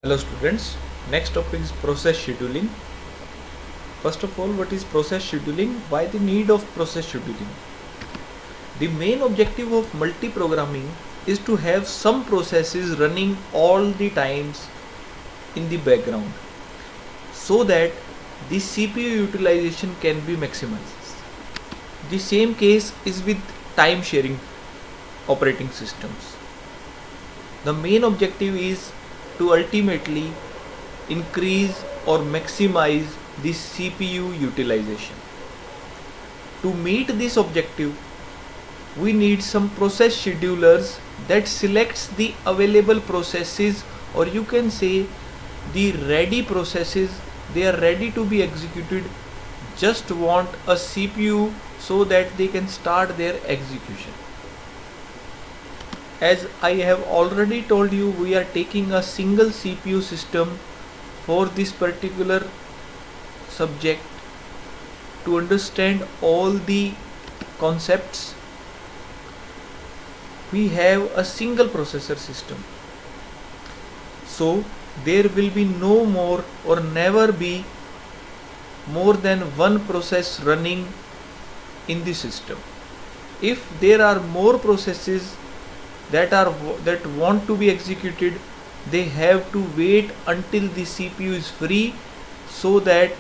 Hello students, next topic is process scheduling. First of all, what is process scheduling? Why the need of process scheduling? The main objective of multi-programming is to have some processes running all the times in the background so that the CPU utilization can be maximized. The same case is with time sharing operating systems. The main objective is to ultimately increase or maximize the CPU utilization. To meet this objective, we need some process schedulers that selects the available processes, or you can say the ready processes. They are ready to be executed, just want a CPU so that they can start their execution. As I have already told you, we are taking a single CPU system for this particular subject to understand all the concepts. We have a single processor system, so there will be no more or never be more than one process running in the system. If there are more processes that want to be executed, they have to wait until the CPU is free so that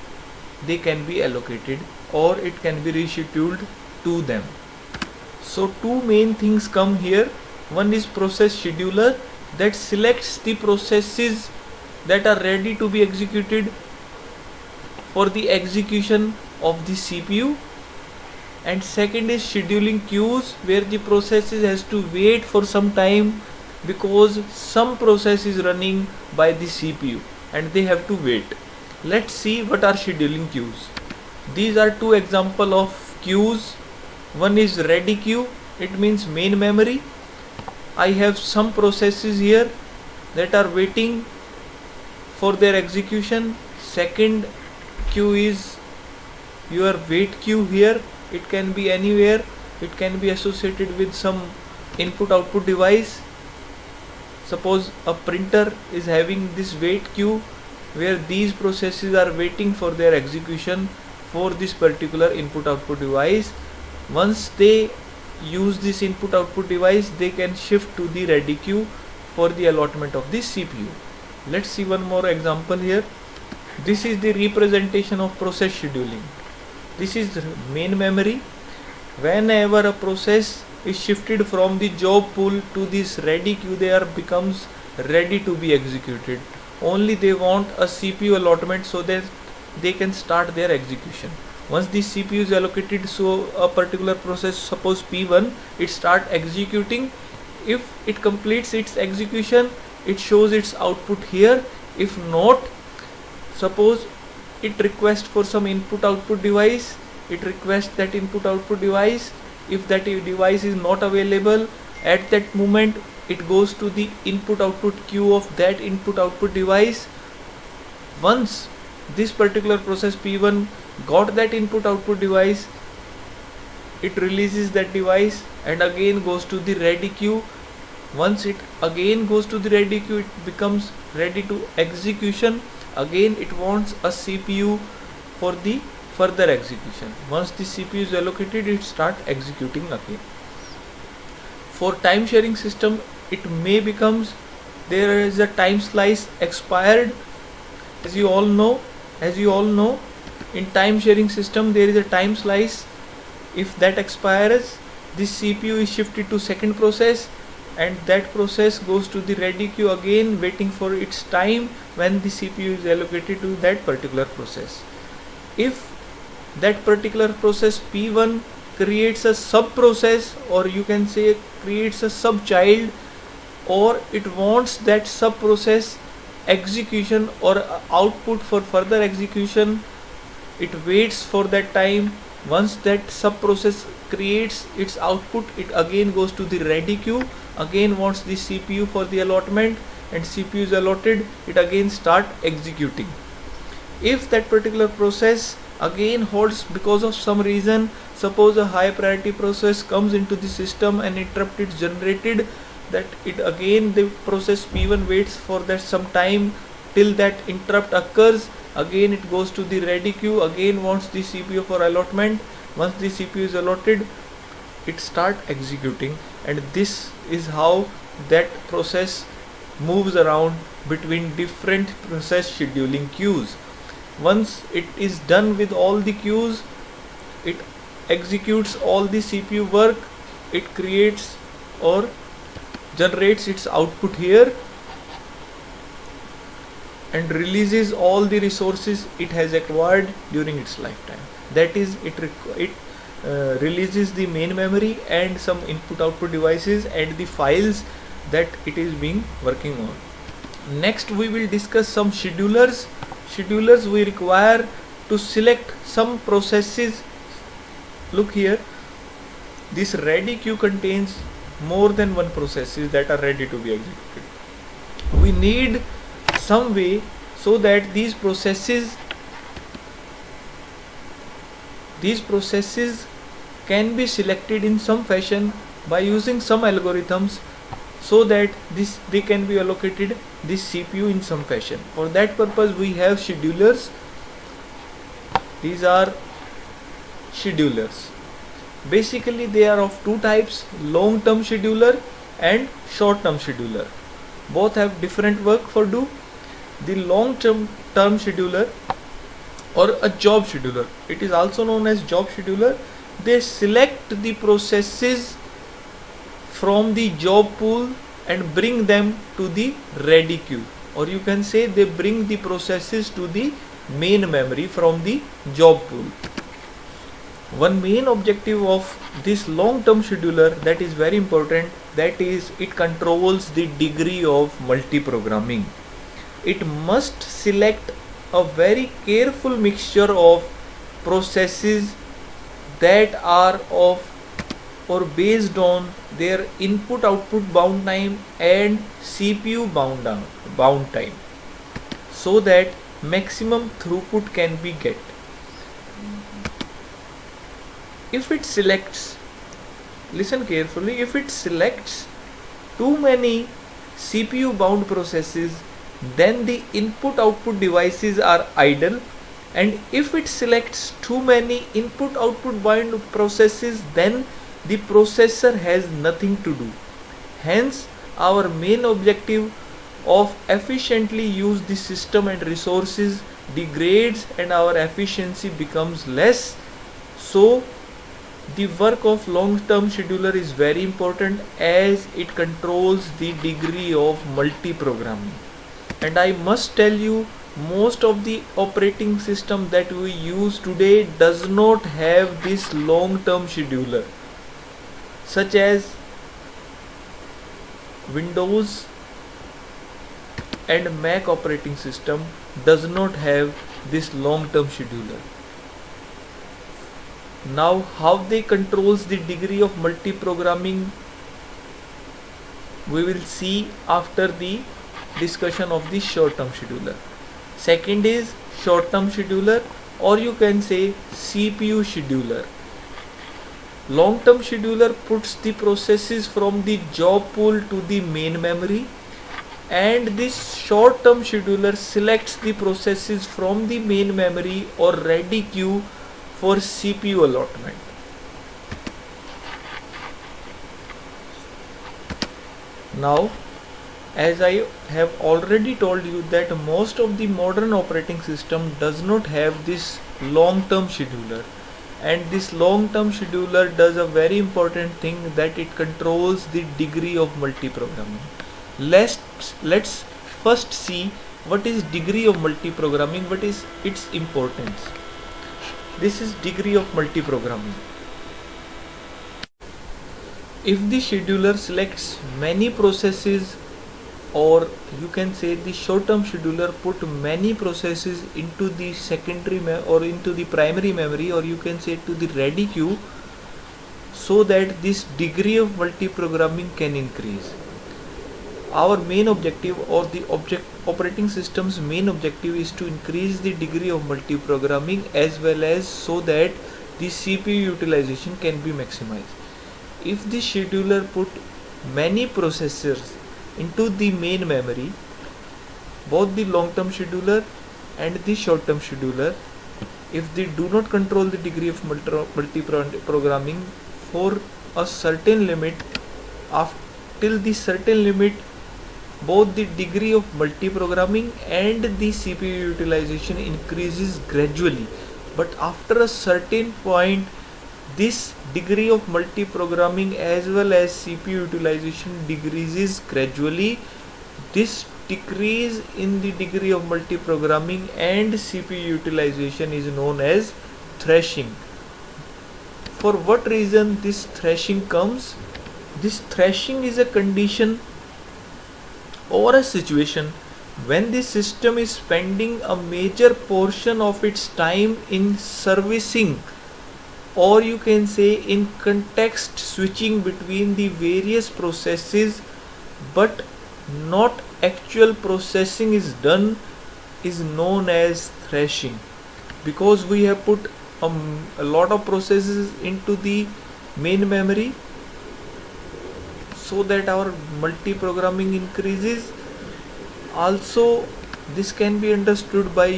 they can be allocated or it can be rescheduled to them. So two main things come here. One is process scheduler that selects the processes that are ready to be executed for the execution of the CPU, and second is scheduling queues where the processes has to wait for some time because some process is running by the CPU and they have to wait. Let's see what are scheduling queues. These are two examples of queues. One is ready queue, it means main memory. I have some processes here that are waiting for their execution. Second queue is your wait queue. Here it can be anywhere, it can be associated with some input output device. Suppose a printer is having this wait queue where these processes are waiting for their execution for this particular input output device. Once they use this input output device, they can shift to the ready queue for the allotment of the CPU. Let's see one more example here. This is the representation of process scheduling. This is the main memory. Whenever a process is shifted from the job pool to this ready queue, they becomes ready to be executed. Only they want a CPU allotment so that they can start their execution. Once the CPU is allocated, so a particular process, suppose P1, it start executing. If it completes its execution, it shows its output here. If not, suppose it requests for some input output device, it requests that input output device. If that device is not available at that moment, it goes to the input output queue of that input output device. Once this particular process P1 got that input output device, it releases that device and again goes to the ready queue. Once it again goes to the ready queue, it becomes ready to execution. Again it wants a CPU for the further execution. Once the CPU is allocated, it start executing again. For time sharing system, it may becomes there is a time slice expired. As you all know, in time sharing system there is a time slice. If that expires, this CPU is shifted to second process and that process goes to the ready queue again, waiting for its time when the CPU is allocated to that particular process. If that particular process P1 creates a sub process, or you can say creates a sub child, or it wants that sub process execution or output for further execution, it waits for that time. Once that sub process creates its output, it again goes to the ready queue, again wants the CPU for the allotment, and CPU is allotted, it again start executing. If that particular process again holds because of some reason, suppose a high priority process comes into the system and interrupt is generated, that it again the process P1 waits for that some time till that interrupt occurs. Again it goes to the ready queue, again wants the CPU for allotment. Once the CPU is allotted, it start executing, and this is how that process moves around between different process scheduling queues. Once it is done with all the queues, it executes all the CPU work, it creates or generates its output here and releases all the resources it has acquired during its lifetime. That is, it releases the main memory and some input output devices and the files that it is being working on. Next we will discuss some schedulers. Schedulers we require to select some processes. Look here, this ready queue contains more than one processes that are ready to be executed. We need some way so that these processes can be selected in some fashion by using some algorithms, so that they can be allocated this CPU in some fashion. For that purpose we have schedulers. These are schedulers. Basically they are of two types, long term scheduler and short term scheduler. Both have different work for do. The long term scheduler or a job scheduler, it is also known as job scheduler. They select the processes from the job pool and bring them to the ready queue, or you can say they bring the processes to the main memory from the job pool. One main objective of this long term scheduler that is very important, that is it controls the degree of multiprogramming. It must select a very careful mixture of processes that are of or based on their input output bound time and CPU bound time, so that maximum throughput can be get. If it selects, listen carefully, if it selects too many CPU bound processes, then the input output devices are idle, and if it selects too many input output bound processes, then the processor has nothing to do. Hence our main objective of efficiently use the system and resources degrades and our efficiency becomes less. So the work of long term scheduler is very important, as it controls the degree of multiprogramming. And I must tell you, most of the operating system that we use today does not have this long term scheduler, such as Windows and Mac operating system does not have this long term scheduler. Now how they controls the degree of multiprogramming we will see after the discussion of the short term scheduler. Second is short term scheduler, or you can say CPU scheduler. Long term scheduler puts the processes from the job pool to the main memory, and this short term scheduler selects the processes from the main memory or ready queue for CPU allotment. Now, as I have already told you that most of the modern operating system does not have this long term scheduler, and this long term scheduler does a very important thing, that it controls the degree of multiprogramming. Let's first see what is degree of multiprogramming, what is its importance. This is degree of multiprogramming. If the scheduler selects many processes, or you can say the short term scheduler put many processes into the secondary or into the primary memory, or you can say to the ready queue, so that this degree of multiprogramming can increase. Our main objective, or the operating system's main objective, is to increase the degree of multiprogramming, as well as so that the CPU utilization can be maximized. If the scheduler put many processors into the main memory, both the long term scheduler and the short term scheduler, if they do not control the degree of multi-programming for a certain limit, till the certain limit, both the degree of multi-programming and the CPU utilization increases gradually. But after a certain point, this degree of multi-programming as well as CPU utilization decreases gradually. This decrease in the degree of multi-programming and CPU utilization is known as thrashing. For what reason this thrashing comes? This thrashing is a condition or a situation when the system is spending a major portion of its time in servicing, or you can say in context switching between the various processes, but not actual processing is done, is known as thrashing. Because we have put a lot of processes into the main memory, so that our multi-programming increases. Also, this can be understood by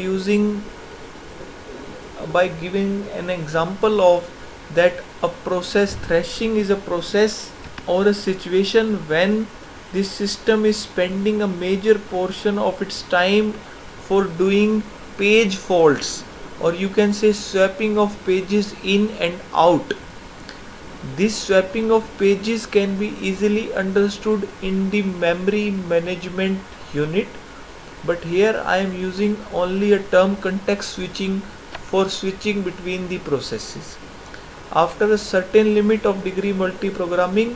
giving an example of that a process thrashing is a process or a situation when the system is spending a major portion of its time for doing page faults, or you can say swapping of pages in and out. This swapping of pages can be easily understood in the memory management unit, but here I am using only a term context switching for switching between the processes. After a certain limit of degree multi-programming,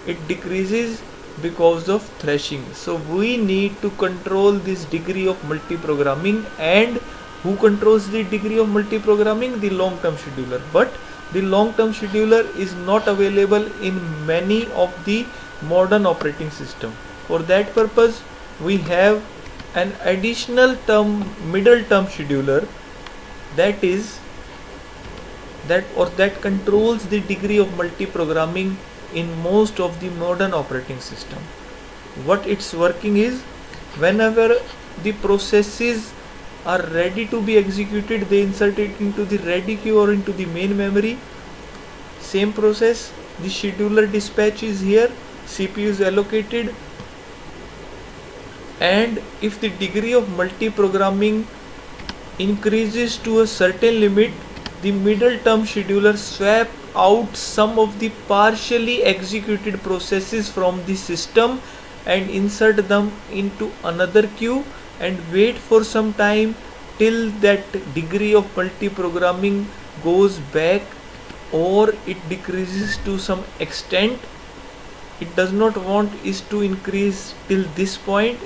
it decreases because of thrashing. So we need to control this degree of multi-programming. And who controls the degree of multi-programming? The long-term scheduler. But the long-term scheduler is not available in many of the modern operating system. For that purpose, we have an additional term, middle term scheduler, that controls the degree of multi-programming in most of the modern operating system. What its working is, whenever the processes are ready to be executed, they insert it into the ready queue or into the main memory. Same process, the scheduler dispatch is here, CPU is allocated, and if the degree of multi-programming increases to a certain limit, the middle term scheduler swap out some of the partially executed processes from the system and insert them into another queue and wait for some time till that degree of multi-programming goes back or it decreases to some extent. It does not want is to increase till this point.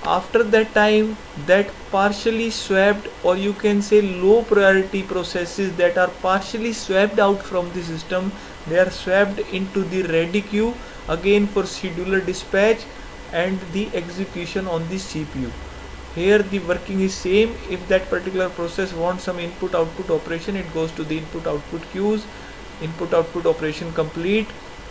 After that time, that partially swapped, or you can say low priority processes that are partially swapped out from the system, they are swapped into the ready queue again for scheduler dispatch and the execution on the CPU. Here the working is same. If that particular process wants some input output operation, it goes to the input output queues. Input output operation complete,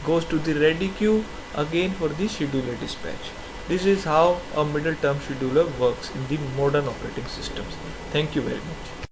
goes to the ready queue again for the scheduler dispatch. This is how a middle term scheduler works in the modern operating systems. Thank you very much.